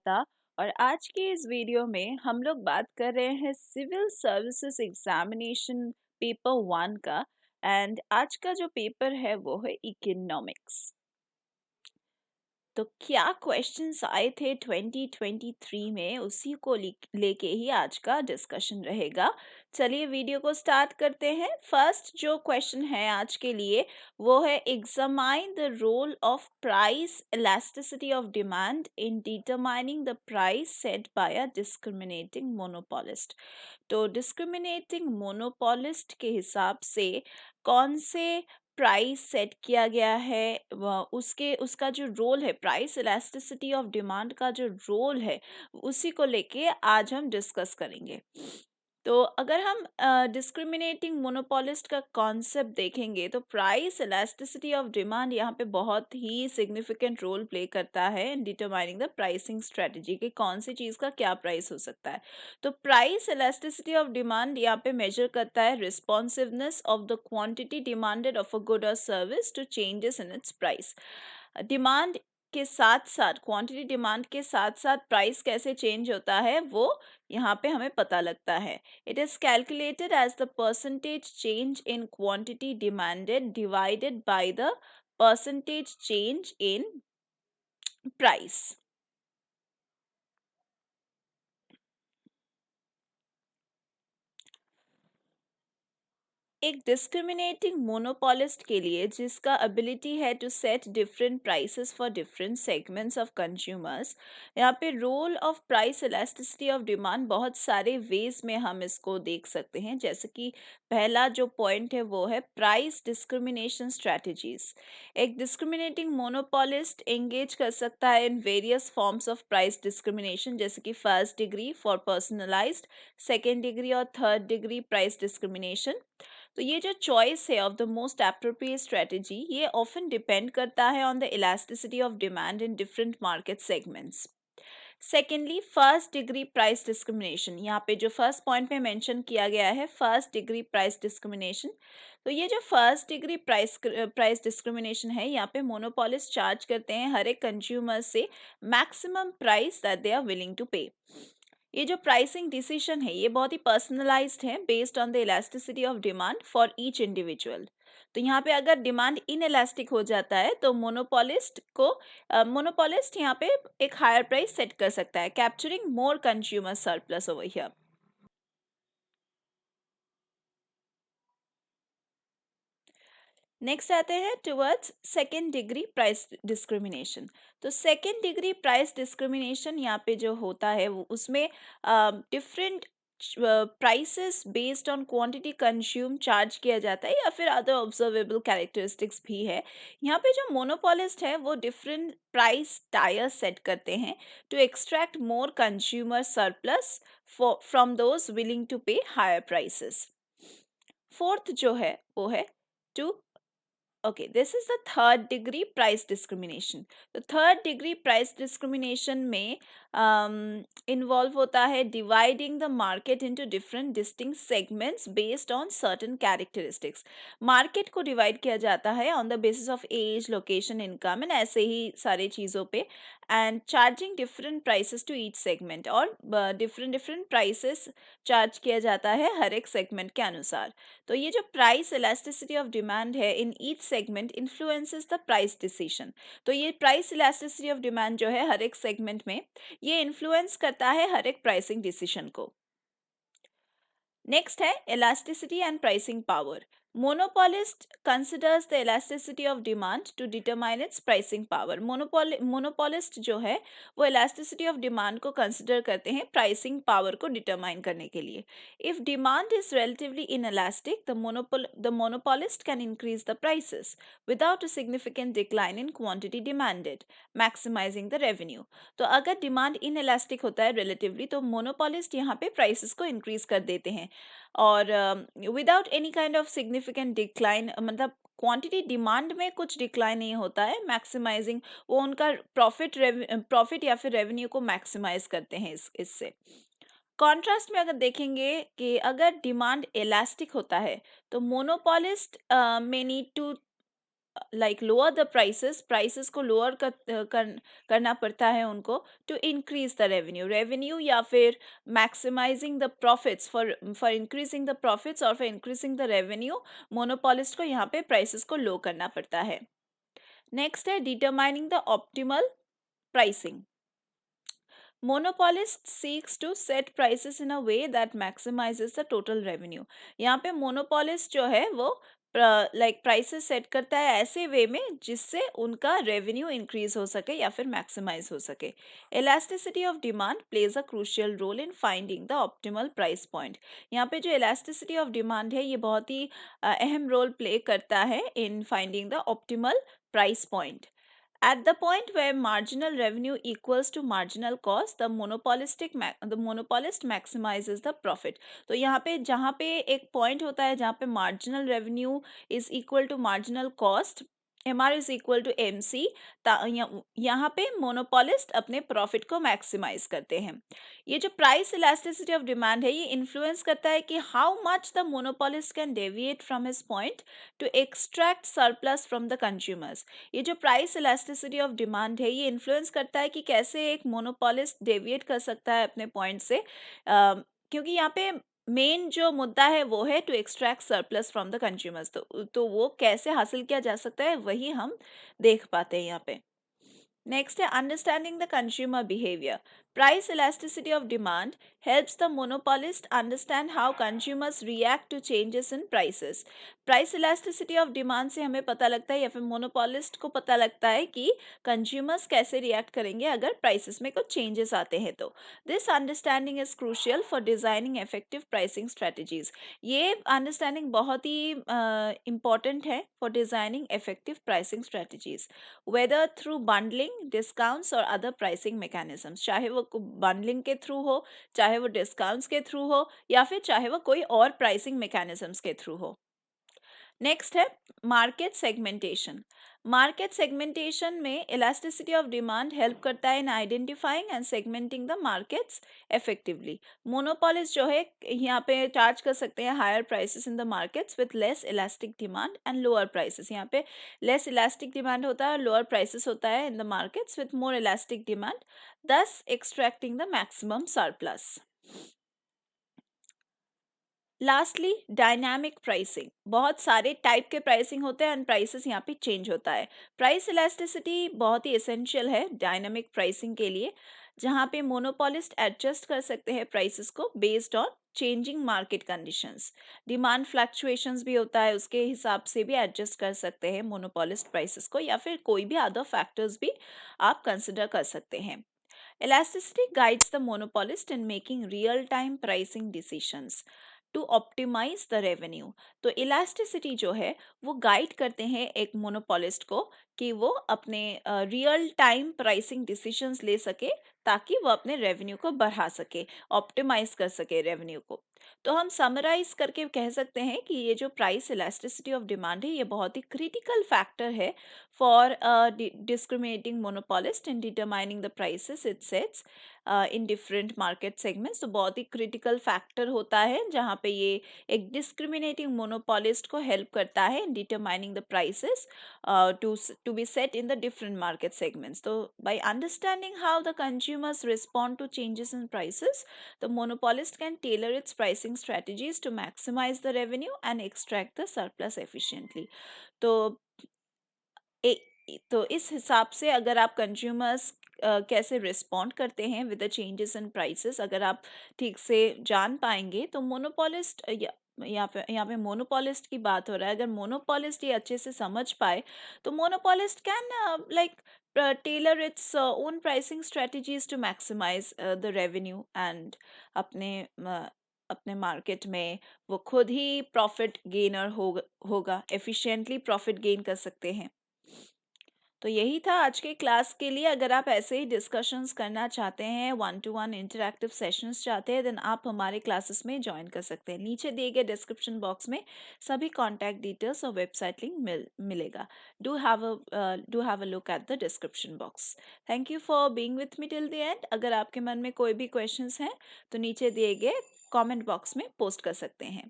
श्वेता। और आज के इस वीडियो में हम लोग बात कर रहे हैं सिविल सर्विसेज एग्जामिनेशन पेपर 1 का। एंड आज का जो पेपर है वो है इकोनॉमिक्स। तो क्या क्वेश्चंस आए थे 2023 में, उसी को लेके ही आज का डिस्कशन रहेगा। चलिए वीडियो को स्टार्ट करते हैं। फर्स्ट जो क्वेश्चन है आज के लिए वो है examine the role of price elasticity of demand in determining the price set by a discriminating monopolist. तो डिस्क्रिमिनेटिंग मोनोपोलिस्ट के हिसाब से कौन से प्राइस सेट किया गया है, उसके उसका जो रोल है, प्राइस इलास्टिसिटी ऑफ डिमांड का जो रोल है उसी को लेके आज हम डिस्कस करेंगे। तो अगर हम डिस्क्रिमिनेटिंग मोनोपोलिस्ट का कॉन्सेप्ट देखेंगे तो प्राइस इलास्टिसिटी ऑफ डिमांड यहाँ पे बहुत ही सिग्निफिकेंट रोल प्ले करता है इन डिटरमाइनिंग द प्राइसिंग स्ट्रेटजी कि कौन सी चीज़ का क्या प्राइस हो सकता है। तो प्राइस इलास्टिसिटी ऑफ डिमांड यहाँ पे मेजर करता है responsiveness of the quantity demanded of a good और service to changes in its price. Demand के साथ साथ, क्वांटिटी डिमांड के साथ साथ प्राइस कैसे चेंज होता है वो यहाँ पे हमें पता लगता है। It is calculated as the percentage change in quantity demanded divided by the percentage change in price. एक डिस्क्रिमिनेटिंग मोनोपोलिस्ट के लिए जिसका एबिलिटी है to set different prices for different segments of consumers, यहाँ पे role of price elasticity of demand बहुत सारे veg में हम इसको देख सकते हैं। जैसे कि पहला जो पॉइंट है वो है प्राइस डिस्क्रिमिनेशन स्ट्रैटेजीज। एक डिस्क्रिमिनेटिंग मोनोपोलिस्ट एंगेज कर सकता है in various forms of price discrimination, जैसे कि first degree for personalised, second degree और थर्ड डिग्री प्राइस डिस्क्रिमिनेशन। तो ये जो चॉइस है of the most appropriate strategy, ये ऑफन डिपेंड करता है on the elasticity of demand in different market segments. Secondly, first degree price discrimination, यहाँ पे जो फर्स्ट पॉइंट में मेंशन किया गया है फर्स्ट डिग्री प्राइस डिस्क्रिमिनेशन। तो ये जो फर्स्ट डिग्री प्राइस डिस्क्रिमिनेशन है, यहाँ पे मोनोपोलिस्ट चार्ज करते हैं हर एक कंज्यूमर से maximum price that they are willing to pay. ये जो प्राइसिंग डिसीजन है ये बहुत ही पर्सनलाइज्ड है based on the elasticity of demand for each individual. तो यहाँ पे अगर डिमांड इनएलास्टिक हो जाता है तो मोनोपोलिस्ट यहाँ पे एक हायर प्राइस सेट कर सकता है, capturing more consumer surplus over here. Next आते हैं towards second degree price discrimination. तो सेकेंड डिग्री प्राइस डिस्क्रिमिनेशन यहाँ पे जो होता है वो उसमें different prices based on quantity consume charge किया जाता है या फिर अदर ऑब्जर्वेबल कैरेक्टरिस्टिक्स भी है। यहाँ पे जो मोनोपोलिस्ट है वो डिफरेंट प्राइस टायर्स सेट करते हैं to extract more consumer surplus from those willing to pay higher prices. Fourth जो है वो है to Okay, this is the third degree price discrimination. तो third degree price discrimination में involve होता है dividing the market into different distinct segments based on certain characteristics. Market को divide किया जाता है on the basis of age, location, income and ऐसे ही सारे चीज़ों पे, and charging different prices to each segment, और different prices charge किया जाता है हर एक segment के अनुसार। तो ये जो प्राइस इलास्टिसिटी ऑफ डिमांड है in each segment influences the price decision. तो ये प्राइस इलास्टिसिटी ऑफ डिमांड जो है हर एक सेगमेंट में, ये इन्फ्लुएंस करता है हर एक प्राइसिंग डिसीजन को। नेक्स्ट है elasticity and pricing power. Monopolist considers the elasticity of demand to determine its pricing power. Monopolist जो है वो इलास्टिसिटी ऑफ डिमांड को कंसिडर करते हैं प्राइसिंग पावर को डिटरमाइन करने के लिए। If demand is relatively inelastic, the monopolist can increase the prices without a significant decline in quantity demanded, maximising the revenue. तो अगर डिमांड इनएलास्टिक होता है रिलेटिवली तो मोनोपोलिस्ट यहाँ पे प्राइसेस को इंक्रीज कर देते हैं, और without any kind of significant decline, मतलब क्वांटिटी डिमांड में कुछ डिक्लाइन नहीं होता है, मैक्सिमाइजिंग, वो उनका प्रॉफिट या फिर रेवेन्यू को मैक्सिमाइज करते हैं इससे। कॉन्ट्रास्ट में अगर देखेंगे कि अगर डिमांड इलास्टिक होता है तो monopolist may need to like lower the prices को लोअर करना पड़ता है उनको टू इंक्रीज द रेवेन्यू या फिर maximising the profits for increasing the profits और for increasing the revenue monopolist को यहाँ पे प्राइसेस को लो करना पड़ता है. नेक्स्ट है determining the optimal pricing. Monopolist seeks to set prices in a way that maximizes the total revenue. यहाँ पे monopolist जो है वो लाइक प्राइसेस सेट करता है ऐसे वे में जिससे उनका रेवेन्यू इंक्रीज हो सके या फिर मैक्सिमाइज हो सके. Elasticity of demand plays a crucial role in finding the optimal price point. यहाँ पे जो इलास्टिसिटी ऑफ डिमांड है ये बहुत ही अहम रोल प्ले करता है इन finding the optimal price point. At the point where marginal revenue equals to marginal cost, the monopolist maximizes the profit. तो यहाँ पे जहाँ पे एक point होता है जहाँ पे marginal revenue is equal to marginal cost, MR is equal to MC, यहाँ पे मोनोपोलिस्ट अपने प्रॉफिट को मैक्सिमाइज करते हैं. ये जो प्राइस इलास्टिसिटी ऑफ डिमांड है ये इन्फ्लुएंस करता है कि how much the monopolist can deviate from his point two extract surplus from the consumers. ये जो प्राइस इलास्टिसिटी ऑफ डिमांड है ये इन्फ्लुएंस करता है कि कैसे एक मोनोपोलिस्ट डेविएट कर सकता है अपने पॉइंट से, क्योंकि यहाँ पे मेन जो मुद्दा है वो है to extract surplus from the consumers. तो वो कैसे हासिल किया जा सकता है वही हम देख पाते हैं यहाँ पे. नेक्स्ट है understanding the consumer behaviour. Price elasticity of demand helps the monopolist understand how consumers react to changes in prices. Price elasticity of demand से हमें पता लगता है या फिर monopolist को पता लगता है कि consumers कैसे react करेंगे अगर prices में कुछ changes आते हैं तो. This understanding is crucial for designing effective pricing strategies. ये understanding बहुत ही important है for designing effective pricing strategies, whether through bundling, discounts or other pricing mechanisms. चाहे वो बंडलिंग के थ्रू हो, चाहे वो डिस्काउंट्स के थ्रू हो या फिर चाहे वो कोई और प्राइसिंग मैकेनिज्म्स के थ्रू हो. नेक्स्ट है मार्केट सेगमेंटेशन. मार्केट सेगमेंटेशन में इलास्टिसिटी ऑफ डिमांड हेल्प करता है in identifying and segmenting the markets effectively. Monopolist जो है यहाँ पे चार्ज कर सकते हैं higher prices in the markets with less elastic demand and lower prices. यहाँ पे लेस इलास्टिक डिमांड होता है और लोअर प्राइसेस होता है इन the markets with more elastic demand, thus extracting the maximum surplus. Lastly dynamic pricing. बहुत सारे type के प्राइसिंग होते हैं एंड प्राइसेस यहाँ पे चेंज होता है. प्राइस इलास्टिसिटी बहुत ही एसेंशियल है डायनामिक प्राइसिंग के लिए, जहाँ पे मोनोपोलिस्ट एडजस्ट कर सकते हैं प्राइसेस को based on changing market conditions. Demand fluctuations भी होता है, उसके हिसाब से भी एडजस्ट कर सकते हैं मोनोपोलिस्ट प्राइसेस को, या फिर कोई भी अदर फैक्टर्स भी आप कंसिडर कर सकते हैं. Elasticity guides the monopolist in making real-time pricing decisions to optimize the revenue. तो इलास्टिसिटी जो है वो गाइड करते हैं एक मोनोपोलिस्ट को कि वो अपने रियल टाइम प्राइसिंग डिसीजंस ले सके ताकि वो अपने रेवेन्यू को बढ़ा सके, ऑप्टिमाइज कर सके रेवेन्यू को. तो हम समराइज करके कह सकते हैं कि ये जो प्राइस इलास्टिसिटी ऑफ डिमांड है ये बहुत ही क्रिटिकल फैक्टर है for discriminating monopolist in determining the prices it sets in different market segments. तो बहुत ही क्रिटिकल फैक्टर होता है जहाँ पे ये एक डिस्क्रिमिनेटिंग मोनोपोलिस्ट को हेल्प करता है in determining the prices to be set in the different market segments. तो by understanding how the consumers respond to changes in prices, the monopolist can tailor its pricing strategies to maximize the revenue and extract the surplus efficiently. तो इस हिसाब से अगर आप consumers कैसे respond करते हैं with the changes in prices अगर आप ठीक से जान पाएंगे तो मोनोपोलिस्ट यहाँ पे मोनोपोलिस्ट की बात हो रहा है. अगर मोनोपोलिस्ट ये अच्छे से समझ पाए तो monopolist can like tailor its own pricing strategies to maximise the revenue and अपने मार्केट में वो खुद ही प्रॉफिट गेनर होगा, एफिशिएंटली प्रॉफिट गेन कर सकते हैं. तो यही था आज के क्लास के लिए. अगर आप ऐसे ही डिस्कशंस करना चाहते हैं, 1-to-1 इंटरैक्टिव सेशंस चाहते हैं, देन आप हमारे क्लासेस में ज्वाइन कर सकते हैं. नीचे दिए गए डिस्क्रिप्शन बॉक्स में सभी कॉन्टैक्ट डिटेल्स और वेबसाइट लिंक मिलेगा. Do have a look at the description box. Thank you for being with me till the end. अगर आपके मन में कोई भी क्वेश्चंस हैं तो नीचे दिए गए कॉमेंट बॉक्स में पोस्ट कर सकते हैं.